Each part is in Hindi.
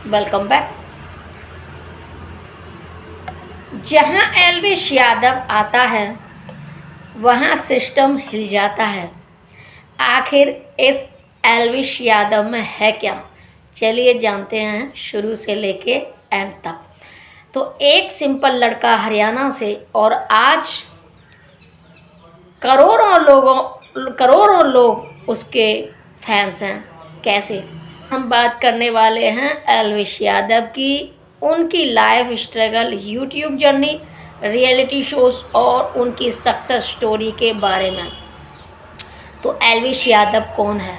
Welcome back. जहां एल्विश यादव आता है वहां सिस्टम हिल जाता है। आखिर इस एल्विश यादव में है क्या? चलिए जानते हैं शुरू से लेके एंड तक। तो एक सिंपल लड़का हरियाणा से और आज करोड़ों लोग उसके फैंस हैं। कैसे? हम बात करने वाले हैं एल्विश यादव की, उनकी life struggle, YouTube journey, reality shows और उनकी सक्सेस स्टोरी के बारे में। तो एल्विश यादव कौन है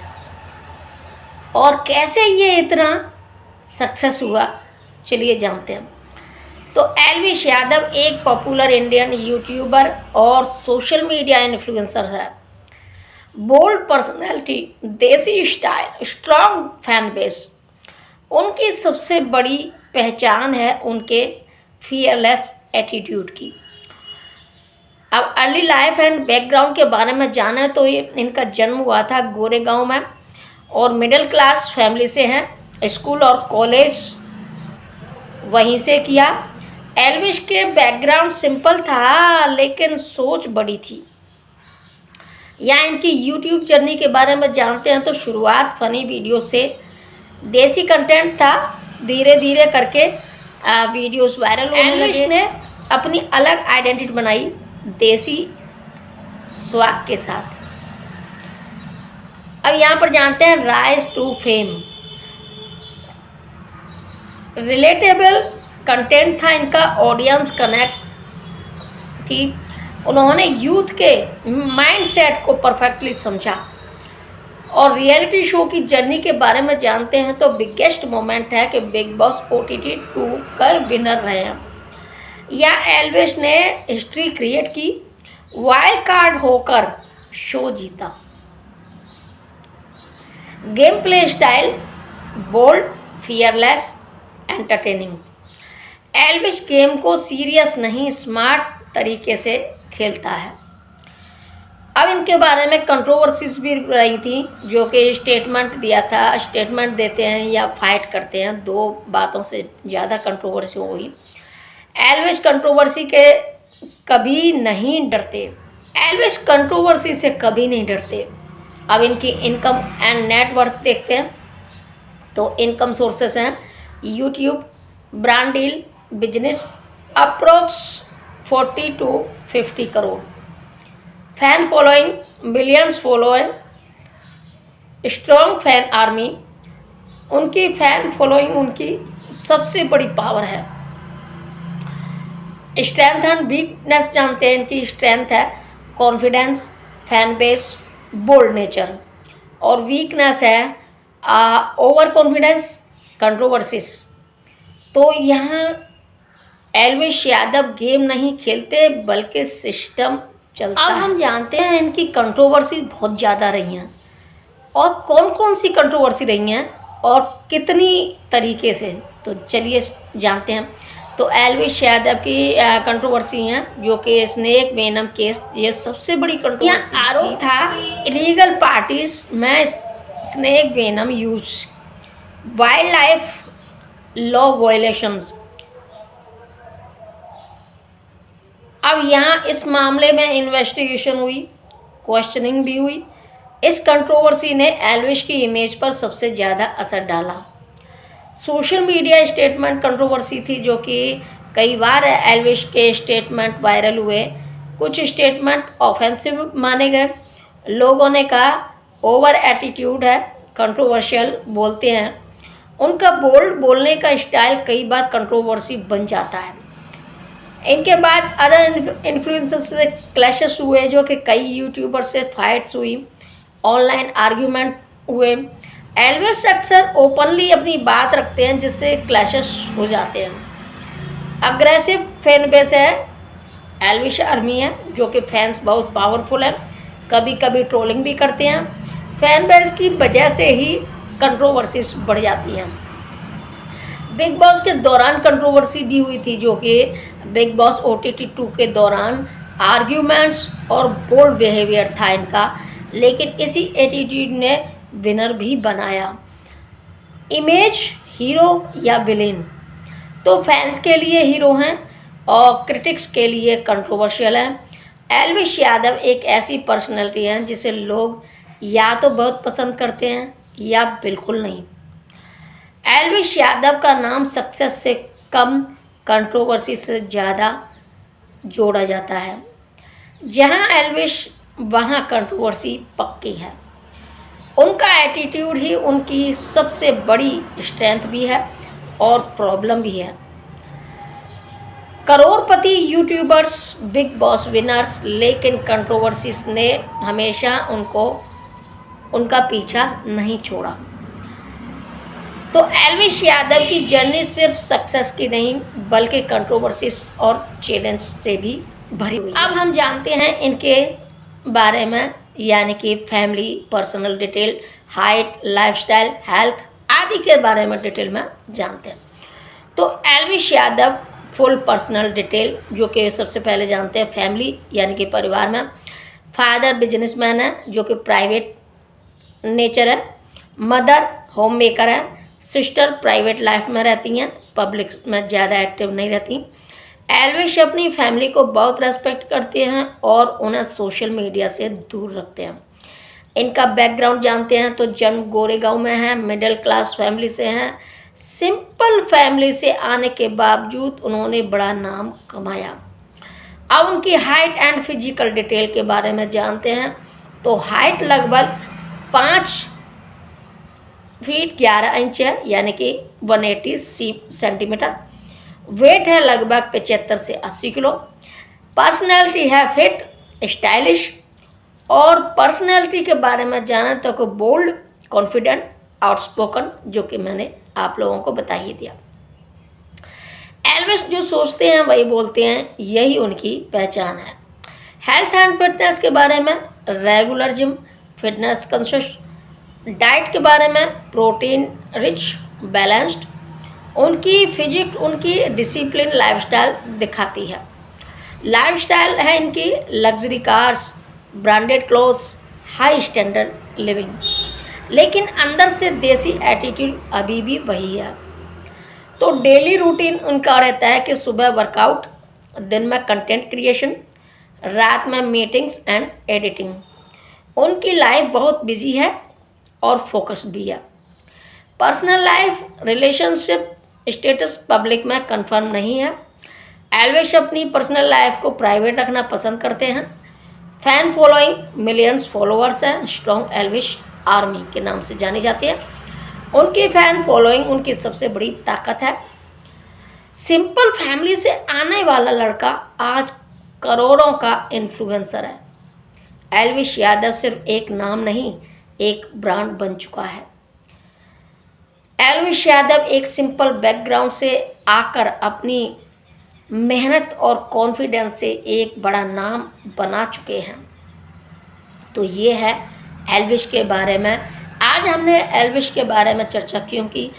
और कैसे ये इतना सक्सेस हुआ, चलिए जानते हैं। तो एल्विश यादव एक पॉपुलर इंडियन यूट्यूबर और सोशल मीडिया इन्फ्लुएंसर है। बोल्ड पर्सनैलिटी, देसी स्टाइल, स्ट्रॉन्ग फैन बेस। उनकी सबसे बड़ी पहचान है उनके फियरलेस एटीट्यूड की। अब अर्ली लाइफ एंड बैकग्राउंड के बारे में जाने तो इनका जन्म हुआ था गोरेगांव में और मिडिल क्लास फैमिली से हैं। स्कूल और कॉलेज वहीं से किया। एल्विश के बैकग्राउंड सिंपल था लेकिन सोच बड़ी थी। या इनकी यूट्यूब जर्नी के बारे में जानते हैं तो शुरुआत फनी वीडियो से, देसी कंटेंट था, धीरे धीरे करके वीडियोस वायरल होने लगे। एल्विश ने अपनी अलग आइडेंटिटी बनाई देसी स्वाग के साथ। अब यहाँ पर जानते हैं rise to fame. Relatable content था इनका, ऑडियंस कनेक्ट थी। उन्होंने यूथ के माइंडसेट को परफेक्टली समझा। और रियलिटी शो की जर्नी के बारे में जानते हैं तो बिगेस्ट मोमेंट है कि बिग बॉस OTT 2 का विनर रहे हैं। या एल्विश ने हिस्ट्री क्रिएट की, वाइल्ड कार्ड होकर शो जीता। Game play style bold, fearless, entertaining. Elvish game को सीरियस नहीं, स्मार्ट तरीके से खेलता है। अब इनके बारे में कंट्रोवर्सीज भी रही थी, जो कि स्टेटमेंट दिया था। स्टेटमेंट देते हैं या फाइट करते हैं, दो बातों से ज़्यादा कंट्रोवर्सी हुई। एल्विश कंट्रोवर्सी के कभी नहीं डरते। एल्विश कंट्रोवर्सी से कभी नहीं डरते। अब इनकी इनकम एंड नेटवर्क देखते हैं तो इनकम सोर्सेस हैं YouTube, brand deal, business, approx 40 to 50 crore. Fan following, millions follower, strong fan army. उनकी फैन फॉलोइंग उनकी सबसे बड़ी पावर है। स्ट्रेंथ एंड वीकनेस जानते हैं। इनकी स्ट्रेंथ है confidence, fan base, bold nature. और वीकनेस है ओवर कॉन्फिडेंस, कंट्रोवर्सीज। तो यहाँ एल्विश यादव गेम नहीं खेलते बल्कि सिस्टम चलता है। अब हम जानते हैं इनकी कंट्रोवर्सी बहुत ज़्यादा रही हैं और कौन कौन सी कंट्रोवर्सी रही हैं और कितनी तरीके से, तो चलिए जानते हैं। तो एल्विश यादव की कंट्रोवर्सी हैं जो कि स्नेक वेनम केस, ये सबसे बड़ी कंट्रोवर्सी। आरोप था इलीगल पार्टीज में snake venom use, wild life law violations. अब यहाँ इस मामले में इन्वेस्टिगेशन हुई, क्वेश्चनिंग भी हुई। इस कंट्रोवर्सी ने एल्विश की इमेज पर सबसे ज़्यादा असर डाला। सोशल मीडिया स्टेटमेंट कंट्रोवर्सी थी, जो कि कई बार एल्विश के स्टेटमेंट वायरल हुए। कुछ स्टेटमेंट ऑफेंसिव माने गए। लोगों ने कहा ओवर एटीट्यूड है, कंट्रोवर्शियल बोलते हैं। उनका बोल्ड बोलने का स्टाइल कई बार कंट्रोवर्सी बन जाता है। इनके बाद अदर इन्फ्लुएंसर्स से क्लैशेस हुए, जो कि कई यूट्यूबर से फाइट्स हुई, ऑनलाइन आर्ग्यूमेंट हुए। एल्विश अक्सर ओपनली अपनी बात रखते हैं जिससे क्लैशेस हो जाते हैं। अग्रेसिव फैन बेस है, एल्विश आर्मी है जो कि फैंस बहुत पावरफुल है, कभी कभी ट्रोलिंग भी करते हैं। फैन बेस की वजह से ही कंट्रोवर्सीज बढ़ जाती हैं। बिग बॉस के दौरान कंट्रोवर्सी भी हुई थी, जो कि बिग बॉस OTT 2 के दौरान आर्ग्यूमेंट्स और बोल्ड बिहेवियर था इनका, लेकिन इसी एटीट्यूड ने विनर भी बनाया। इमेज हीरो या विलेन? तो फैंस के लिए हीरो हैं और क्रिटिक्स के लिए कंट्रोवर्शियल हैं। एल्विश यादव एक ऐसी पर्सनैलिटी है जिसे लोग या तो बहुत पसंद करते हैं या बिल्कुल नहीं। एल्विश यादव का नाम सक्सेस से कम, कंट्रोवर्सी से ज़्यादा जोड़ा जाता है। जहां एल्विश वहां कंट्रोवर्सी पक्की है। उनका एटीट्यूड ही उनकी सबसे बड़ी स्ट्रेंथ भी है और प्रॉब्लम भी है। करोड़पति यूट्यूबर्स, बिग बॉस विनर्स, लेकिन कंट्रोवर्सीज ने हमेशा उनका पीछा नहीं छोड़ा। तो एल्विश यादव की जर्नी सिर्फ सक्सेस की नहीं बल्कि कंट्रोवर्सीज और चैलेंज से भी भरी हुई है। अब हम जानते हैं इनके बारे में, यानी कि family, personal detail, height, lifestyle, health आदि के बारे में डिटेल में जानते हैं। तो Elvish Yadav full personal detail, जो कि सबसे पहले जानते हैं फैमिली यानी कि परिवार में। फादर बिजनेसमैन है जो कि प्राइवेट नेचर है। मदर होम मेकर है। सिस्टर प्राइवेट लाइफ में रहती हैं, पब्लिक में ज़्यादा एक्टिव नहीं रहती। एल्विश अपनी फैमिली को बहुत रेस्पेक्ट करते हैं और उन्हें सोशल मीडिया से दूर रखते हैं। इनका बैकग्राउंड जानते हैं तो जन्म गोरेगांव में है, मिडिल क्लास फैमिली से हैं। सिंपल फैमिली से आने के बावजूद उन्होंने बड़ा नाम कमाया। अब उनकी हाइट एंड फिजिकल डिटेल के बारे में जानते हैं। तो हाइट लगभग 5 फीट 11 इंच है, यानी कि 180 सेंटीमीटर। वेट है लगभग 75 से 80 किलो। पर्सनैलिटी है फिट, स्टाइलिश। और पर्सनैलिटी के बारे में जाना तो बोल्ड, कॉन्फिडेंट, आउटस्पोकन, जो कि मैंने आप लोगों को बता ही दिया। एल्विश जो सोचते हैं वही बोलते हैं, यही उनकी पहचान है। हेल्थ एंड फिटनेस के बारे में रेगुलर जिम, फिटनेस कंशियस। डाइट के बारे में प्रोटीन रिच, बैलेंस्ड। उनकी फिजिक उनकी डिसिप्लिन लाइफस्टाइल दिखाती है। लाइफस्टाइल है इनकी luxury cars, branded clothes, high standard living. लेकिन अंदर से देसी एटीट्यूड अभी भी वही है। तो डेली रूटीन उनका रहता है कि सुबह वर्कआउट, दिन में कंटेंट क्रिएशन, रात में मीटिंग्स एंड एडिटिंग। उनकी लाइफ बहुत बिजी है और फोकस्ड भी है। Personal life, relationship status public में कंफर्म नहीं है। एल्विश अपनी पर्सनल लाइफ को प्राइवेट रखना पसंद करते हैं। फैन फॉलोइंग मिलियंस फॉलोअर्स हैं। स्ट्रॉन्ग एल्विश आर्मी के नाम से जानी जाती है। उनकी फैन फॉलोइंग उनकी सबसे बड़ी ताकत है। सिंपल फैमिली से आने वाला लड़का आज करोड़ों का इन्फ्लुएंसर है। एल्विश यादव सिर्फ एक नाम नहीं, एक ब्रांड बन चुका है। एल्विश यादव एक सिंपल बैकग्राउंड से आकर अपनी मेहनत और कॉन्फिडेंस से एक बड़ा नाम बना चुके हैं। तो ये है एल्विश के बारे में। आज हमने एल्विश के बारे में चर्चा क्यों की?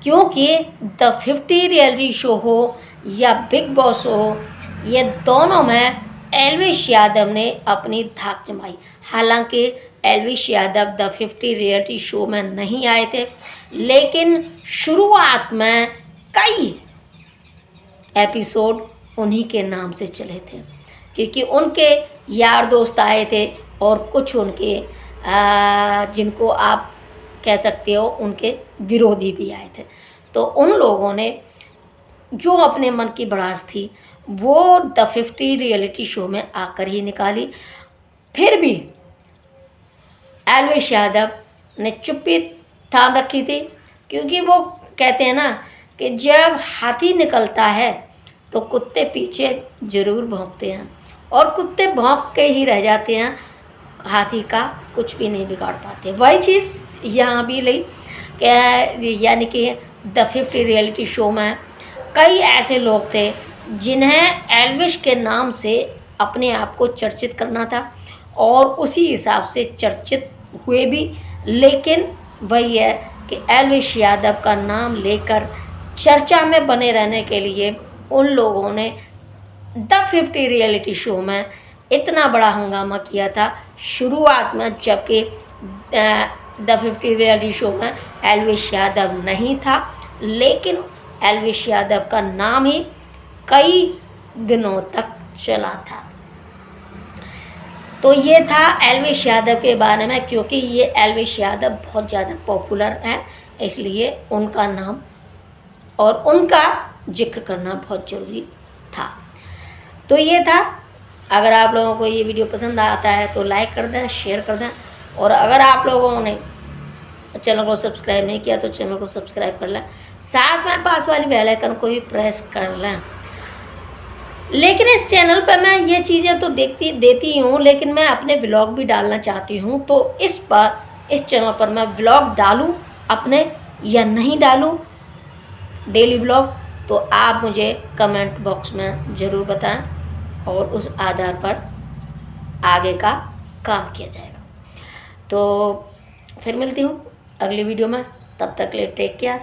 क्योंकि द 50 रियलिटी शो हो या बिग बॉस हो, ये दोनों में एल्विश यादव ने अपनी धाक जमाई। हालांकि Elvish Yadav the 50 reality show में नहीं आए थे, लेकिन शुरुआत में कई एपिसोड उन्हीं के नाम से चले थे, क्योंकि उनके यार दोस्त आए थे और कुछ उनके जिनको आप कह सकते हो उनके विरोधी भी आए थे। तो उन लोगों ने जो अपने मन की भड़ास थी वो द 50 रियलिटी शो में आकर ही निकाली। फिर भी एल्विश यादव ने चुप्पी थाम रखी थी, क्योंकि वो कहते हैं ना कि जब हाथी निकलता है तो कुत्ते पीछे ज़रूर भौंकते हैं, और कुत्ते भौंक के ही रह जाते हैं, हाथी का कुछ भी नहीं बिगाड़ पाते। वही चीज़ यहाँ भी ली कि यानी कि द 50 रियलिटी शो में कई ऐसे लोग थे जिन्हें एल्विश के नाम से अपने आप को चर्चित करना था, और उसी हिसाब से चर्चित हुए भी। लेकिन वही है कि एल्विश यादव का नाम लेकर चर्चा में बने रहने के लिए उन लोगों ने द 50 रियलिटी शो में इतना बड़ा हंगामा किया था शुरुआत में, जबकि द 50 रियलिटी शो में एल्विश यादव नहीं था। लेकिन एल्विश यादव का नाम ही कई दिनों तक चला था। तो ये था एल्विश यादव के बारे में, क्योंकि ये एल्विश यादव बहुत ज़्यादा पॉपुलर हैं, इसलिए उनका नाम और उनका जिक्र करना बहुत ज़रूरी था। तो ये था। अगर आप लोगों को ये वीडियो पसंद आता है तो लाइक कर दें, शेयर कर दें, और अगर आप लोगों ने चैनल को सब्सक्राइब नहीं किया तो चैनल को सब्सक्राइब कर लें, साथ में पास वाली बेल आइकन को भी प्रेस कर लें। लेकिन इस चैनल पर मैं ये चीज़ें तो देती हूँ, लेकिन मैं अपने व्लॉग भी डालना चाहती हूँ। तो इस चैनल पर मैं व्लॉग डालूँ अपने या नहीं डालूँ डेली व्लॉग, तो आप मुझे कमेंट बॉक्स में ज़रूर बताएं, और उस आधार पर आगे का काम किया जाएगा। तो फिर मिलती हूँ अगली वीडियो में, तब तक के लिए टेक केयर।